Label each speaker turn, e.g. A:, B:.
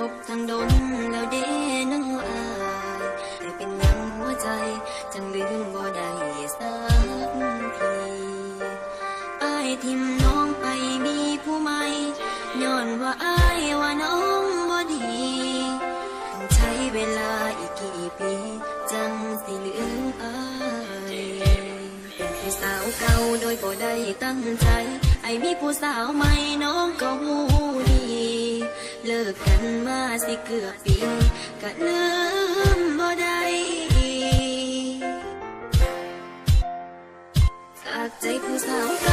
A: บทั้งดนแล้วเด้น้องอายแต่เป็นยังหัวใจจังลืมบ่ได้สักทีอายทิมน้องไปมีผู้ใหม่ย้อนว่าอายว่าน้องบ่ดีต้องใช้เวลาอีกกี่ปีจังสิลืมอายเป็นผู้สาวเก่าโดยบ่ได้ตั้งใจไอ้มีผู้สาวใหม่น้องก็หูดีเลิกกันมาสิเกือบปีก็ลืมบ่ได้จากใจผู้สาวเก่า